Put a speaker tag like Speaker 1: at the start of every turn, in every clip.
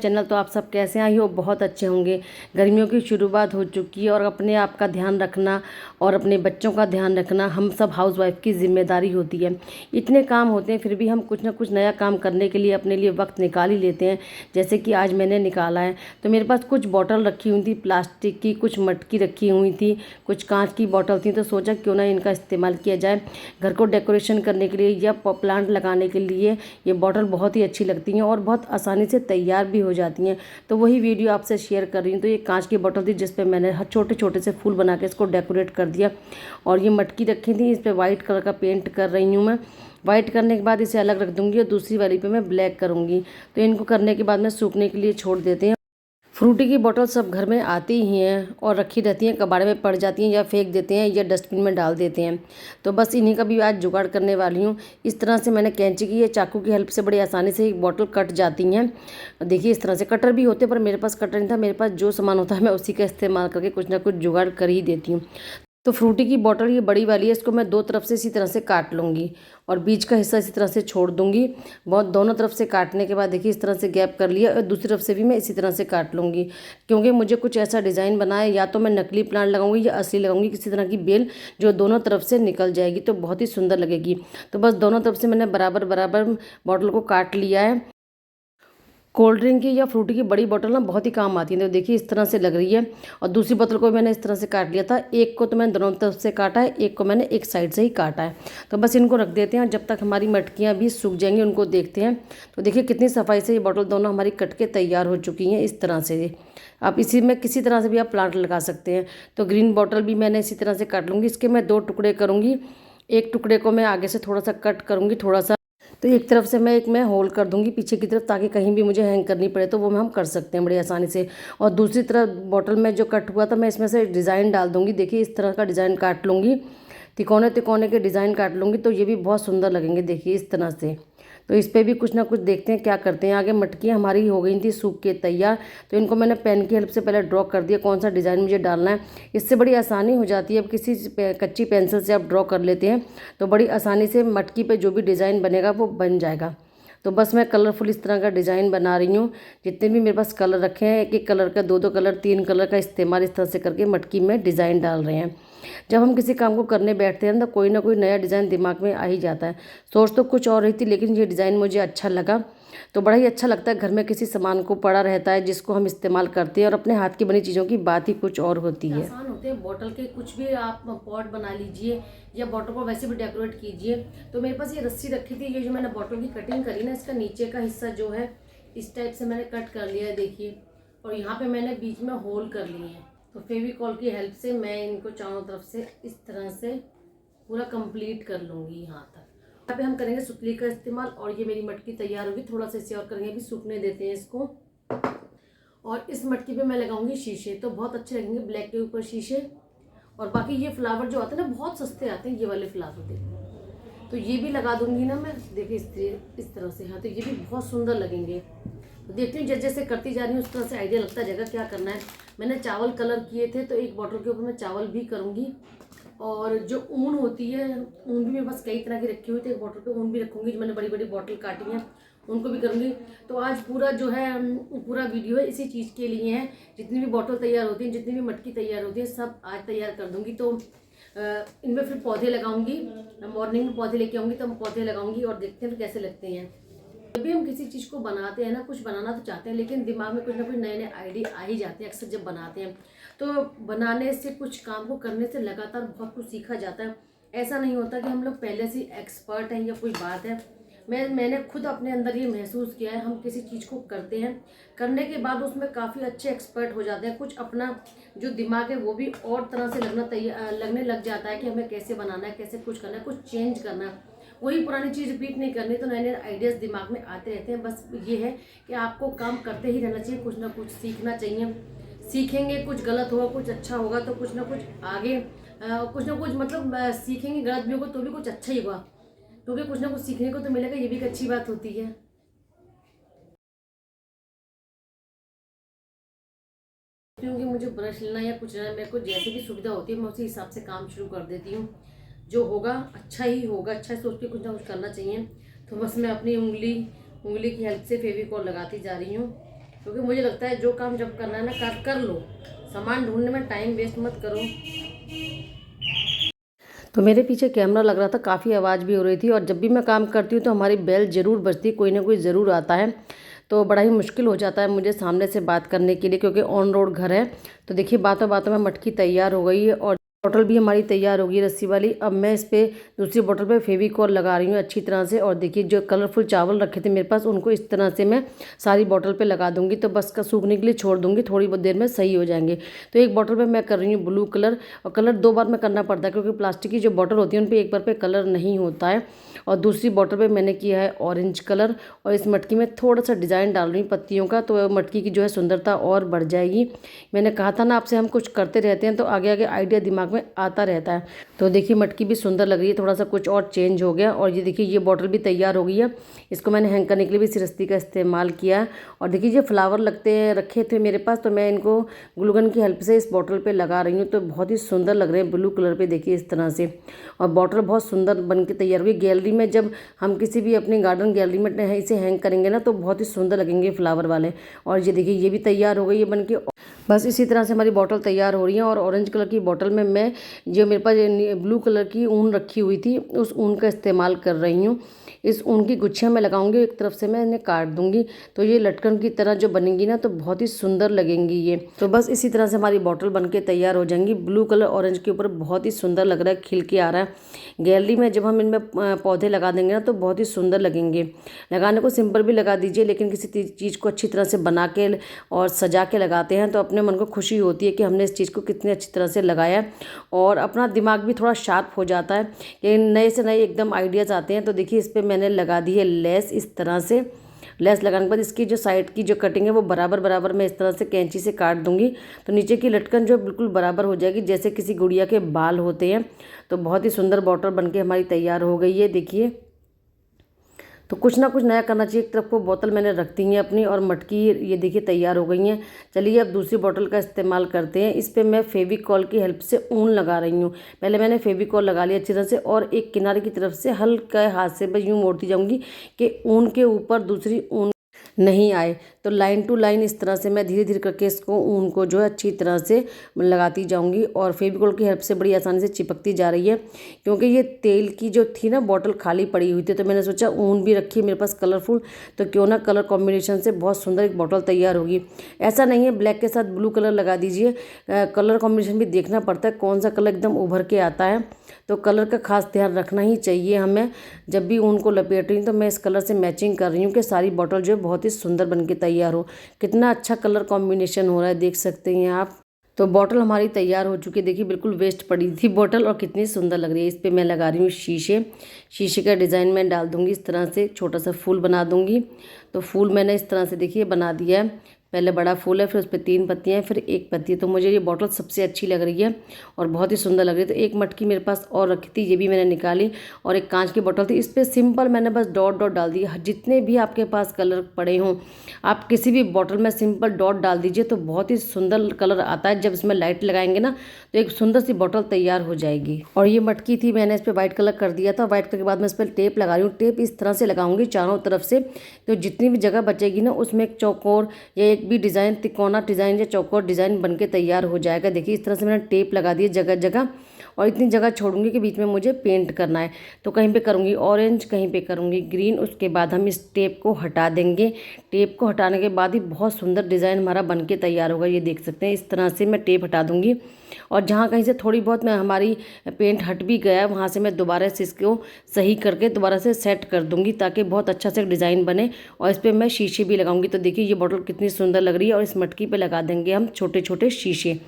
Speaker 1: Channel. तो आप सब कैसे हैं? आई होप बहुत अच्छे होंगे। गर्मियों की शुरुआत हो चुकी है और अपने आप का ध्यान रखना और अपने बच्चों का ध्यान रखना हम सब हाउसवाइफ की जिम्मेदारी होती है। इतने काम होते हैं फिर भी हम कुछ ना कुछ नया काम करने के लिए अपने लिए वक्त निकाल ही लेते हैं। जैसे कि आज मैंने निकाला है, तो मेरे पास कुछ बॉटल रखी हुई थी प्लास्टिक की, कुछ मटकी रखी हुई थी, कुछ कांच की बॉटल थी। तो सोचा क्यों ना इनका इस्तेमाल किया जाए घर को डेकोरेशन करने के लिए या प्लांट लगाने के लिए। ये बॉटल बहुत ही अच्छी लगती हैं और बहुत आसानी से तैयार भी हो जाती हैं। तो वही वीडियो आपसे शेयर कर रही हूँ। तो ये कांच की बॉटल थी जिस पे मैंने छोटे छोटे से फूल बना के इसको डेकोरेट कर दिया। और ये मटकी रखी थी, इस पर वाइट कलर का पेंट कर रही हूँ मैं। वाइट करने के बाद इसे अलग रख दूँगी और दूसरी वाली पे मैं ब्लैक करूँगी। तो इनको करने के बाद में सूखने के लिए छोड़ देते हैं। फ्रूटी की बोतल सब घर में आती ही हैं और रखी रहती हैं, कबाड़े में पड़ जाती हैं या फेंक देते हैं या डस्टबिन में डाल देते हैं। तो बस इन्हीं का भी आज जुगाड़ करने वाली हूँ। इस तरह से मैंने कैंची की, चाकू की हेल्प से बड़ी आसानी से एक बोतल कट जाती हैं। देखिए इस तरह से कटर भी होते हैं, पर मेरे पास कटर नहीं था। मेरे पास जो सामान होता है मैं उसी का इस्तेमाल करके कुछ ना कुछ जुगाड़ कर ही देती हूँ। तो फ्रूटी की बॉटल ये बड़ी वाली है, इसको मैं दो तरफ से इसी तरह से काट लूँगी और बीच का हिस्सा इसी तरह से छोड़ दूँगी। बहुत दोनों तरफ से काटने के बाद देखिए इस तरह से गैप कर लिया और दूसरी तरफ से भी मैं इसी तरह से काट लूँगी। क्योंकि मुझे कुछ ऐसा डिज़ाइन बना है, या तो मैं नकली प्लांट लगाऊंगी या असली लगाऊंगी, किसी तरह की बेल जो दोनों तरफ से निकल जाएगी तो बहुत ही सुंदर लगेगी। तो बस दोनों तरफ से मैंने बराबर बराबर बॉटल को काट लिया है। कोल्ड ड्रिंक की या फ्रूटी की बड़ी बोतल ना बहुत ही काम आती है। तो देखिए इस तरह से लग रही है। और दूसरी बोतल को मैंने इस तरह से काट लिया था। एक को तो मैंने दोनों तरफ से काटा है, एक को मैंने एक साइड से ही काटा है। तो बस इनको रख देते हैं, जब तक हमारी मटकियाँ भी सूख जाएंगी उनको देखते हैं। तो देखिए कितनी सफाई से ये बोतल दोनों हमारी कट के तैयार हो चुकी हैं। इस तरह से आप इसी में किसी तरह से भी आप प्लांट लगा सकते हैं। तो ग्रीन बॉटल भी मैंने इसी तरह से काट लूँगी। इसके मैं दो टुकड़े करूँगी। एक टुकड़े को मैं आगे से थोड़ा सा कट करूँगी, थोड़ा सा। तो एक तरफ से मैं होल कर दूंगी पीछे की तरफ, ताकि कहीं भी मुझे हैंग करनी पड़े तो वो हम कर सकते हैं बड़ी आसानी से। और दूसरी तरफ बॉटल में जो कट हुआ था मैं इसमें से डिज़ाइन डाल दूंगी। देखिए इस तरह का डिज़ाइन काट लूँगी, तिकोने तिकोने के डिज़ाइन काट लूँगी, तो ये भी बहुत सुंदर लगेंगे। देखिए इस तरह से। तो इस पर भी कुछ ना कुछ देखते हैं क्या करते हैं। आगे मटकियाँ हमारी हो गई थी सूख के तैयार। तो इनको मैंने पेन की हेल्प से पहले ड्रॉ कर दिया कौन सा डिज़ाइन मुझे डालना है। इससे बड़ी आसानी हो जाती है। अब किसी कच्ची पेंसिल से आप ड्रॉ कर लेते हैं तो बड़ी आसानी से मटकी पे जो भी डिज़ाइन बनेगा वो बन जाएगा। तो बस मैं कलरफुल इस तरह का डिज़ाइन बना रही हूँ। जितने भी मेरे पास कलर रखे हैं, एक एक कलर का, दो दो कलर, तीन कलर का इस्तेमाल इस तरह से करके मटकी में डिज़ाइन डाल रहे हैं। जब हम किसी काम को करने बैठते हैं तो कोई ना कोई नया डिज़ाइन दिमाग में आ ही जाता है। सोच तो कुछ और रही थी, लेकिन ये डिज़ाइन मुझे अच्छा लगा। तो बड़ा ही अच्छा लगता है, घर में किसी सामान को पड़ा रहता है जिसको हम इस्तेमाल करते हैं, और अपने हाथ की बनी चीज़ों की बात ही कुछ और होती है। आसान होते हैं बॉटल के, कुछ भी आप पॉट बना लीजिए या बॉटल को वैसे भी डेकोरेट कीजिए। तो मेरे पास ये रस्सी रखी थी, ये जो मैंने बॉटल की कटिंग करी ना, इसका नीचे का हिस्सा जो है इस टाइप से मैंने कट कर लिया है, देखिए। और यहाँ पे मैंने बीच में होल कर लिए हैं। तो फेविकॉल की हेल्प से मैं इनको चारों तरफ से इस तरह से पूरा कंप्लीट कर लूँगी यहाँ तक। यहाँ पे हम करेंगे सुतली का इस्तेमाल। और ये मेरी मटकी तैयार होगी, थोड़ा सा इसे और करेंगे, अभी सूखने देते हैं इसको। और इस मटकी पे मैं लगाऊंगी शीशे, तो बहुत अच्छे लगेंगे ब्लैक के ऊपर शीशे। और बाकी ये फ्लावर जो आते हैं ना बहुत सस्ते आते हैं, ये वाले फ्लावर देखो, तो ये भी लगा दूंगी ना मैं। देखिए इस तरह से, हाँ, तो ये भी बहुत सुंदर लगेंगे। तो देखती हूँ जैसे जैसे करती जा रही हूँ उस तरह से आइडिया लगता जाएगा क्या करना है। मैंने चावल कलर किए थे, तो एक बॉटल के ऊपर मैं चावल भी करूँगी। और जो ऊन होती है, ऊन भी मेरे पास कई तरह की रखी हुई थी, एक बॉटल पे ऊन भी रखूँगी। जो मैंने बड़ी बड़ी बॉटल काटी हैं उनको भी करूँगी। तो आज पूरा जो है पूरा वीडियो है इसी चीज़ के लिए है। जितनी भी बॉटल तैयार होती हैं, जितनी भी मटकी तैयार होती है, सब आज तैयार कर दूँगी। तो इनमें फिर पौधे लगाऊंगी। मॉर्निंग में पौधे लेके आऊँगी, तो हम पौधे लगाऊंगी और देखते हैं कैसे लगते हैं। जब भी हम किसी चीज़ को बनाते हैं ना, कुछ बनाना तो चाहते हैं, लेकिन दिमाग में कुछ ना कुछ नए नए आइडिया आ ही जाते हैं अक्सर जब बनाते हैं। तो बनाने से, कुछ काम को करने से लगातार बहुत कुछ सीखा जाता है। ऐसा नहीं होता कि हम लोग पहले से एक्सपर्ट हैं या कोई बात है। मैंने खुद अपने अंदर ये महसूस किया है। हम किसी चीज़ को करते हैं, करने के बाद उसमें काफ़ी अच्छे एक्सपर्ट हो जाते हैं। कुछ अपना जो दिमाग है वो भी और तरह से लगने लग जाता है कि हमें कैसे बनाना है, कैसे कुछ करना है, कुछ चेंज करना है। वही पुरानी चीज़ रिपीट नहीं करनी। तो नए नए आइडियाज़ दिमाग में आते रहते हैं। बस ये है कि आपको काम करते ही रहना चाहिए, कुछ ना कुछ सीखना चाहिए। सीखेंगे, कुछ गलत होगा, कुछ अच्छा होगा, तो कुछ ना कुछ आगे कुछ ना कुछ मतलब सीखेंगे, गलत भी होगा तो भी कुछ अच्छा ही होगा, क्योंकि कुछ ना कुछ सीखने को तो मिलेगा। ये भी एक अच्छी बात होती है। क्योंकि मुझे ब्रश लेना या कुछ लेना, मेरे को जैसे भी सुविधा होती है मैं उसी हिसाब से काम शुरू कर देती हूँ। जो होगा अच्छा ही होगा, अच्छा सोच के कुछ ना कुछ करना चाहिए। तो बस मैं अपनी उंगली की हेल्प से फेविकॉल लगाती जा रही हूँ। क्योंकि मुझे लगता है जो काम जब करना है ना कर लो, सामान ढूंढने में टाइम वेस्ट मत करो। तो मेरे पीछे कैमरा लग रहा था, काफ़ी आवाज़ भी हो रही थी, और जब भी मैं काम करती हूँ तो हमारी बेल ज़रूर बजती, कोई ना कोई ज़रूर आता है। तो बड़ा ही मुश्किल हो जाता है मुझे सामने से बात करने के लिए, क्योंकि ऑन रोड घर है। तो देखिए बातों बातों में मटकी तैयार हो गई है और बॉटल भी हमारी तैयार होगी रस्सी वाली। अब मैं इस पे दूसरी बॉटल पे फेविकॉल लगा रही हूँ अच्छी तरह से। और देखिए जो कलरफुल चावल रखे थे मेरे पास, उनको इस तरह से मैं सारी बॉटल पे लगा दूंगी। तो बस का सूखने के लिए छोड़ दूंगी, थोड़ी बहुत देर में सही हो जाएंगे। तो एक बॉटल पे मैं कर रही हूँ ब्लू कलर, और कलर 2 बार में करना पड़ता है क्योंकि प्लास्टिक की जो बॉटल होती है उन पर एक बार पे कलर नहीं होता है। और दूसरी बॉटल पे मैंने किया है ऑरेंज कलर, और इस मटकी में थोड़ा सा डिज़ाइन डाल रही हूँ पत्तियों का, तो मटकी की जो है सुंदरता और बढ़ जाएगी। मैंने कहा था ना आपसे, हम कुछ करते रहते हैं तो आगे आगे आइडिया दिमाग में आता रहता है। तो देखिए मटकी भी सुंदर लग रही है, थोड़ा सा कुछ और चेंज हो गया। और ये देखिए ये बॉटल भी तैयार हो गई है। इसको मैंने हैंग करने के लिए भी सिरस्ती का इस्तेमाल किया है। और देखिए ये फ्लावर लगते हैं रखे थे मेरे पास, तो मैं इनको ग्लूगन की हेल्प से इस बॉटल पे लगा रही हूँ। तो बहुत ही सुंदर लग रहे हैं ब्लू कलर पे, देखिए इस तरह से। और बॉटल बहुत सुंदर बन के तैयार हुई। गैलरी में जब हम किसी भी अपनी गार्डन गैलरी में इसे हैंग करेंगे ना, तो बहुत ही सुंदर लगेंगे फ्लावर वाले। और ये देखिए ये भी तैयार हो गई है बन के। बस इसी तरह से हमारी बॉटल तैयार हो रही है। और ऑरेंज कलर की बॉटल में मैं जो मेरे पास ब्लू कलर की ऊन रखी हुई थी, उस ऊन का इस्तेमाल कर रही हूँ। इस ऊन की गुच्छियाँ मैं लगाऊंगी, एक तरफ से मैं इन्हें काट दूंगी, तो ये लटकन की तरह जो बनेंगी ना, तो बहुत ही सुंदर लगेंगी ये। तो बस इसी तरह से हमारी बॉटल बन के तैयार हो जाएंगी। ब्लू कलर ऑरेंज के ऊपर बहुत ही सुंदर लग रहा है, खिल के आ रहा है। गैलरी में जब हम इनमें पौधे लगा देंगे ना, तो बहुत ही सुंदर लगेंगे। लगाने को सिंपल भी लगा दीजिए, लेकिन किसी चीज़ को अच्छी तरह से बना के और सजा के लगाते हैं तो अपने मन को खुशी होती है कि हमने इस चीज़ को कितनी अच्छी तरह से लगाया, और अपना दिमाग भी थोड़ा शार्प हो जाता है कि नए से नए एकदम आइडियाज़ आते हैं। तो देखिए इस पर मैंने लगा दी है लेस। इस तरह से लेस लगाने के बाद इसकी जो साइड की जो कटिंग है वो बराबर बराबर मैं इस तरह से कैंची से काट दूंगी, तो नीचे की लटकन जो बिल्कुल बराबर हो जाएगी, जैसे किसी गुड़िया के बाल होते हैं। तो बहुत ही सुंदर बॉटल बनके हमारी तैयार हो गई है देखिए। तो कुछ ना कुछ नया करना चाहिए। एक तरफ को बोतल मैंने रख दी है अपनी, और मटकी ये देखिए तैयार हो गई हैं। चलिए अब दूसरी बोतल का इस्तेमाल करते हैं। इस पे मैं फेविकॉल की हेल्प से ऊन लगा रही हूँ। पहले मैंने फेविकॉल लगा लिया अच्छी तरह से, और एक किनारे की तरफ से हल्का हाथ से बस यूँ मोड़ती जाऊँगी कि ऊन के ऊपर दूसरी ऊन नहीं आए। तो लाइन टू लाइन इस तरह से मैं धीरे धीरे करके इसको ऊन को जो है अच्छी तरह से लगाती जाऊंगी, और फेविकॉल की हेल्प से बड़ी आसानी से चिपकती जा रही है। क्योंकि ये तेल की जो थी ना बॉटल खाली पड़ी हुई थी, तो मैंने सोचा ऊन भी रखी है मेरे पास कलरफुल, तो क्यों ना कलर कॉम्बिनेशन से बहुत सुंदर एक बॉटल तैयार होगी। ऐसा नहीं है ब्लैक के साथ ब्लू कलर लगा दीजिए, कलर कॉम्बिनेशन भी देखना पड़ता है कौन सा कलर एकदम उभर के आता है। तो कलर का खास ध्यान रखना ही चाहिए हमें। जब भी ऊन को लपेट रही हूँ तो मैं इस कलर से मैचिंग कर रही हूँ कि सारी बॉटल जो है बहुत ही सुंदर बन के तैयार हो। कितना अच्छा कलर कॉम्बिनेशन हो रहा है, देख सकते हैं आप। तो बॉटल हमारी तैयार हो चुकी है देखिए, बिल्कुल वेस्ट पड़ी थी बॉटल, और कितनी सुंदर लग रही है। इस पर मैं लगा रही हूँ शीशे। शीशे का डिज़ाइन मैं डाल दूँगी इस तरह से, छोटा सा फूल बना दूँगी। तो फूल मैंने इस तरह से देखिए बना दिया है। पहले बड़ा फूल है, फिर उस पर 3 पत्तियाँ हैं, फिर 1 पत्ती है। तो मुझे ये बॉटल सबसे अच्छी लग रही है और बहुत ही सुंदर लग रही है। तो एक मटकी मेरे पास और रखी थी, ये भी मैंने निकाली, और एक कांच की बॉटल थी। इस पर सिंपल मैंने बस डॉट डॉट डाल दिया। जितने भी आपके पास कलर पड़े हों, आप किसी भी बॉटल में सिंपल डॉट डाल दीजिए, तो बहुत ही सुंदर कलर आता है। जब इसमें लाइट लगाएंगे ना, तो एक सुंदर सी बॉटल तैयार हो जाएगी। और ये मटकी थी, मैंने इस पर व्हाइट कलर कर दिया था। व्हाइट कलर के बाद मैं इस पर टेप लगा रही हूँ। टेप इस तरह से लगाऊंगी चारों तरफ से, तो जितनी भी जगह बचेगी ना, उसमें एक चौकोर या एक भी डिज़ाइन, तिकोना डिज़ाइन या चौकोर डिज़ाइन बनके तैयार हो जाएगा। देखिए इस तरह से मैंने टेप लगा दी जगह जगह, और इतनी जगह छोड़ूंगी कि बीच में मुझे पेंट करना है। तो कहीं पे करूँगी ऑरेंज, कहीं पे करूँगी ग्रीन। उसके बाद हम इस टेप को हटा देंगे। टेप को हटाने के बाद ही बहुत सुंदर डिज़ाइन हमारा बनके तैयार होगा। ये देख सकते हैं, इस तरह से मैं टेप हटा दूँगी, और जहाँ कहीं से थोड़ी बहुत मैं हमारी पेंट हट भी गया, वहाँ से मैं दोबारा से इसको सही करके दोबारा से सेट कर दूँगी, ताकि बहुत अच्छा से डिज़ाइन बने। और इस पर मैं शीशे भी लगाऊंगी। तो देखिए ये बॉटल कितनी सुंदर लग रही है, और इस मटकी पे लगा देंगे हम छोटे छोटे शीशे।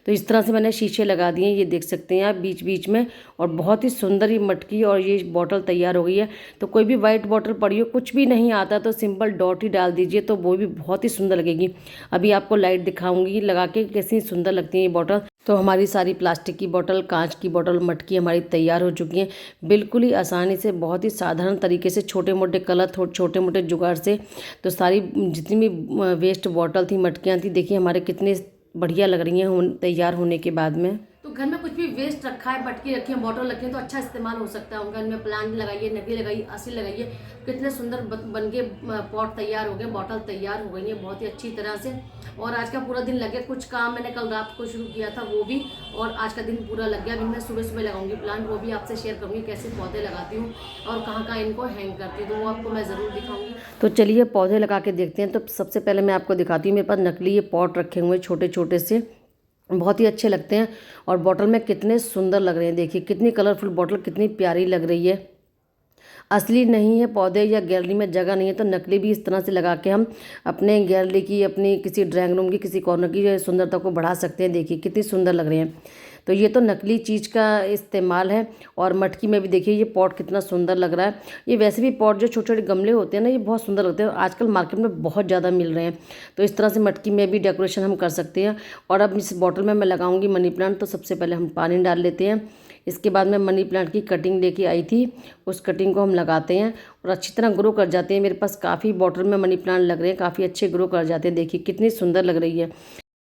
Speaker 1: तो इस तरह से मैंने शीशे लगा दिए, ये देख सकते हैं आप बीच बीच में, और बहुत ही सुंदर ये मटकी और ये बॉटल तैयार हो गई है। तो कोई भी वाइट बॉटल पड़ी हो, कुछ भी नहीं आता, तो सिंपल डॉट ही डाल दीजिए, तो वो भी बहुत ही सुंदर लगेगी। अभी आपको लाइट दिखाऊंगी लगा के कैसी सुंदर लगती है ये बॉटल। तो हमारी सारी प्लास्टिक की बोतल, कांच की बोतल, मटकी हमारी तैयार हो चुकी हैं, बिल्कुल ही आसानी से, बहुत ही साधारण तरीके से, छोटे मोटे कलर, छोटे मोटे जुगाड़ से। तो सारी जितनी भी वेस्ट बॉटल थी, मटकियाँ थी, देखिए हमारे कितने बढ़िया लग रही हैं तैयार होने के बाद में। तो घर में कुछ भी वेस्ट रखा है, मटकी रखी है, बॉटल रखी है, तो अच्छा इस्तेमाल हो सकता है। घर में प्लांट लगाइए, नकली लगाइए, असली लगाइए, कितने सुंदर बन के पॉट तैयार हो गए, बॉटल तैयार हो गई है बहुत ही अच्छी तरह से। और आज का पूरा दिन लगे, कुछ काम मैंने कल रात को शुरू किया था वो भी, और आज का दिन पूरा लग गया। अभी मैं सुबह सुबह लगाऊंगी प्लांट, वो भी आपसे शेयर करूँगी कैसे पौधे लगाती हूँ और कहाँ कहाँ इनको हैंग करती हूँ, तो वो आपको मैं ज़रूर दिखाऊँगी। तो चलिए पौधे लगा के देखते हैं। तो सबसे पहले मैं आपको दिखाती हूँ, मेरे पास नकली ये पॉट रखे हुए छोटे छोटे से, बहुत ही अच्छे लगते हैं और बॉटल में कितने सुंदर लग रहे हैं। देखिए कितनी कलरफुल बॉटल, कितनी प्यारी लग रही है। असली नहीं है पौधे या गैलरी में जगह नहीं है तो नकली भी इस तरह से लगा के हम अपने गैलरी की, अपनी किसी ड्राइंग रूम की किसी कॉर्नर की सुंदरता को बढ़ा सकते हैं। देखिए कितनी सुंदर लग रहे हैं। तो ये तो नकली चीज़ का इस्तेमाल है। और मटकी में भी देखिए ये पॉट कितना सुंदर लग रहा है। ये वैसे भी पॉट जो छोटे छोटे गमले होते हैं ना, ये बहुत सुंदर लगते हैं, आजकल मार्केट में बहुत ज़्यादा मिल रहे हैं। तो इस तरह से मटकी में भी डेकोरेशन हम कर सकते हैं। और अब इस बॉटल में मैं लगाऊंगी मनी प्लांट। तो सबसे पहले हम पानी डाल लेते हैं। इसके बाद में मनी प्लांट की कटिंग लेके आई थी, उस कटिंग को हम लगाते हैं और अच्छी तरह ग्रो कर जाते हैं। मेरे पास काफ़ी बॉटल में मनी प्लांट लग रहे हैं, काफ़ी अच्छे ग्रो कर जाते हैं। देखिए कितनी सुंदर लग रही है।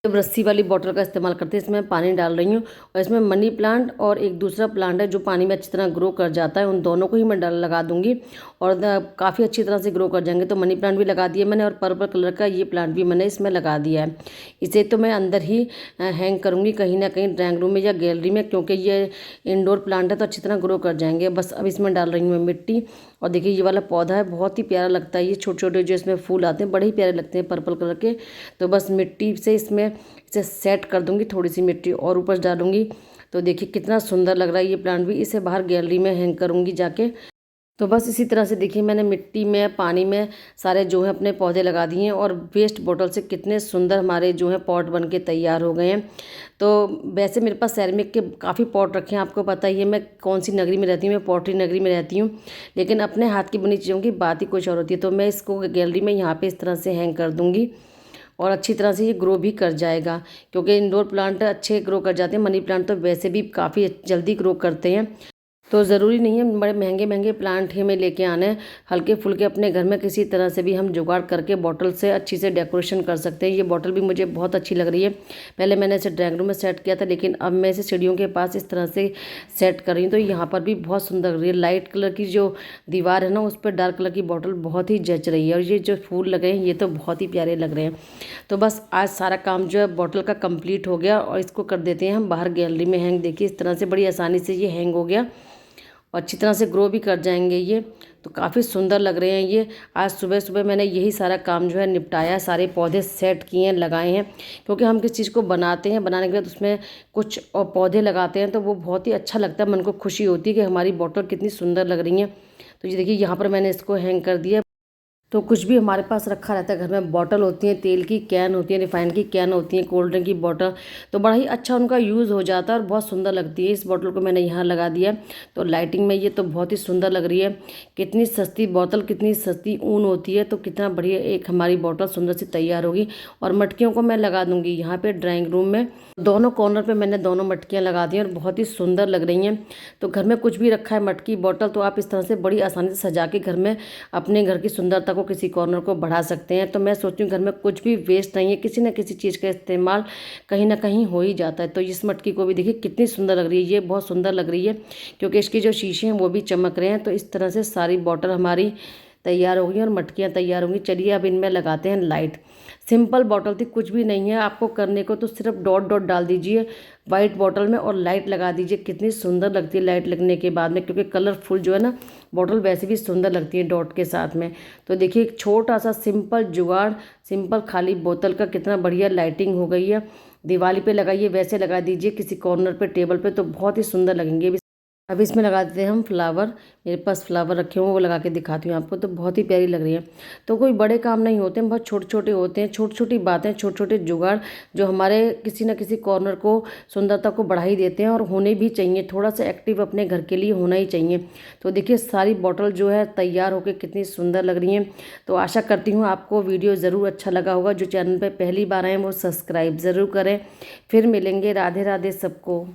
Speaker 1: जब रस्सी वाली बॉटल का इस्तेमाल करते हैं, इसमें मैं पानी डाल रही हूँ और इसमें मनी प्लांट और एक दूसरा प्लांट है जो पानी में अच्छी तरह ग्रो कर जाता है, उन दोनों को ही मैं लगा दूंगी और काफ़ी अच्छी तरह से ग्रो कर जाएंगे। तो मनी प्लांट भी लगा दिया मैंने और पर्पल कलर का ये प्लांट भी मैंने इसमें लगा दिया है। इसे तो मैं अंदर ही हैंग करूँगी कहीं ना कहीं ड्राइंग रूम में या गैलरी में, क्योंकि ये इंडोर प्लांट है तो अच्छी तरह ग्रो कर जाएंगे। बस अब इसमें डाल रही हूँ मैं मिट्टी। और देखिए ये वाला पौधा है, बहुत ही प्यारा लगता है। ये छोटे छोटे जो इसमें फूल आते हैं बड़े ही प्यारे लगते हैं पर्पल कलर के। तो बस मिट्टी से इसमें इसे सेट कर दूंगी, थोड़ी सी मिट्टी और ऊपर डालूंगी। तो देखिए कितना सुंदर लग रहा है ये प्लांट भी। इसे बाहर गैलरी में हैंग करूंगी जाके। तो बस इसी तरह से देखिए मैंने मिट्टी में, पानी में सारे जो है अपने पौधे लगा दिए हैं और वेस्ट बॉटल से कितने सुंदर हमारे जो है पॉट बन के तैयार हो गए हैं। तो वैसे मेरे पास सेरेमिक के काफ़ी पॉट रखे हैं, आपको पता ही है मैं कौन सी नगरी में रहती हूँ, मैं पॉटरी नगरी में रहती हूँ। लेकिन अपने हाथ की बनी चीज़ों की बात ही कुछ और होती है। तो मैं इसको गैलरी में यहाँ पर इस तरह से हैंग कर दूँगी और अच्छी तरह से ये ग्रो भी कर जाएगा, क्योंकि इंडोर प्लांट अच्छे ग्रो कर जाते हैं। मनी प्लांट तो वैसे भी काफ़ी जल्दी ग्रो करते हैं। तो ज़रूरी नहीं है बड़े महंगे महंगे प्लांट ही में लेके आने, हल्के फुल्के अपने घर में किसी तरह से भी हम जुगाड़ करके बॉटल से अच्छी से डेकोरेशन कर सकते हैं। ये बॉटल भी मुझे बहुत अच्छी लग रही है। पहले मैंने इसे ड्राइंग रूम में सेट किया था, लेकिन अब मैं इसे सीढ़ियों के पास इस तरह से सेट कर रही हूँ। तो यहाँ पर भी बहुत सुंदर लग रही है। लाइट कलर की जो दीवार है ना, उस पर डार्क कलर की बॉटल बहुत ही जच रही है। और ये जो फूल लगे हैं ये तो बहुत ही प्यारे लग रहे हैं। तो बस आज सारा काम जो है बॉटल का कंप्लीट हो गया और इसको कर देते हैं हम बाहर गैलरी में हैंग। देखिए इस तरह से बड़ी आसानी से ये हैंग हो गया और अच्छी तरह से ग्रो भी कर जाएंगे ये। तो काफ़ी सुंदर लग रहे हैं ये। आज सुबह सुबह मैंने यही सारा काम जो है निपटाया, सारे पौधे सेट किए हैं, लगाए हैं। क्योंकि हम किस चीज़ को बनाते हैं, बनाने के बाद उसमें कुछ और पौधे लगाते हैं तो वो बहुत ही अच्छा लगता है, मन को खुशी होती है कि हमारी बॉटल कितनी सुंदर लग रही हैं। तो ये देखिए यहाँ पर मैंने इसको हैंग कर दिया। तो कुछ भी हमारे पास रखा रहता है घर में, बॉटल होती हैं, तेल की कैन होती है, रिफाइंड की कैन होती है, कोल्ड ड्रिंक की बॉटल, तो बड़ा ही अच्छा उनका यूज़ हो जाता है और बहुत सुंदर लगती है। इस बॉटल को मैंने यहाँ लगा दिया तो लाइटिंग में ये तो बहुत ही सुंदर लग रही है। कितनी सस्ती बॉटल, कितनी सस्ती ऊन होती है, तो कितना बढ़िया एक हमारी बॉटल सुंदर सी तैयार होगी। और मटकियों को मैं लगा दूँगी यहाँ पर ड्राइंग रूम में, दोनों कॉर्नर पर मैंने दोनों मटकियाँ लगा दी और बहुत ही सुंदर लग रही हैं। तो घर में कुछ भी रखा है, मटकी, बॉटल, तो आप इस तरह से बड़ी आसानी से सजा के घर में अपने घर की सुंदरता को, किसी कॉर्नर को बढ़ा सकते हैं। तो मैं सोचती हूँ घर में कुछ भी वेस्ट नहीं है, किसी न किसी चीज़ का इस्तेमाल कहीं ना कहीं हो ही जाता है। तो इस मटकी को भी देखिए कितनी सुंदर लग रही है, ये बहुत सुंदर लग रही है क्योंकि इसकी जो शीशे हैं वो भी चमक रहे हैं। तो इस तरह से सारी बॉटल हमारी तैयार होगी और मटकियाँ तैयार होंगी। चलिए अब इनमें लगाते हैं लाइट। सिंपल बॉटल थी, कुछ भी नहीं है आपको करने को, तो सिर्फ डॉट डॉट डाल दीजिए वाइट बॉटल में और लाइट लगा दीजिए। कितनी सुंदर लगती है लाइट लगने के बाद में, क्योंकि कलरफुल जो है ना बॉटल वैसे भी सुंदर लगती है डॉट के साथ में। तो देखिए एक छोटा सा सिंपल जुगाड़, सिंपल खाली बोतल का कितना बढ़िया लाइटिंग हो गई है। दिवाली पे लगाइए, वैसे लगा दीजिए किसी कॉर्नर पे, टेबल पे, तो बहुत ही सुंदर लगेंगे। अब इसमें लगा देते हैं हम फ्लावर। मेरे पास फ्लावर रखे हुए वो लगा के दिखाती हूँ आपको, तो बहुत ही प्यारी लग रही है। तो कोई बड़े काम नहीं होते हैं, बहुत छोटे छोटे होते हैं, छोटी छोटी बातें, छोटे छोटे जुगाड़ जो हमारे किसी न किसी कॉर्नर को, सुंदरता को बढ़ा ही देते हैं। और होने भी चाहिए, थोड़ा सा एक्टिव अपने घर के लिए होना ही चाहिए। तो देखिए सारी बॉटल जो है तैयार होकर कितनी सुंदर लग रही हैं। तो आशा करती हूँ आपको वीडियो ज़रूर अच्छा लगा होगा। जो चैनल पर पहली बार आए हैं वो सब्सक्राइब ज़रूर करें। फिर मिलेंगे। राधे राधे सबको।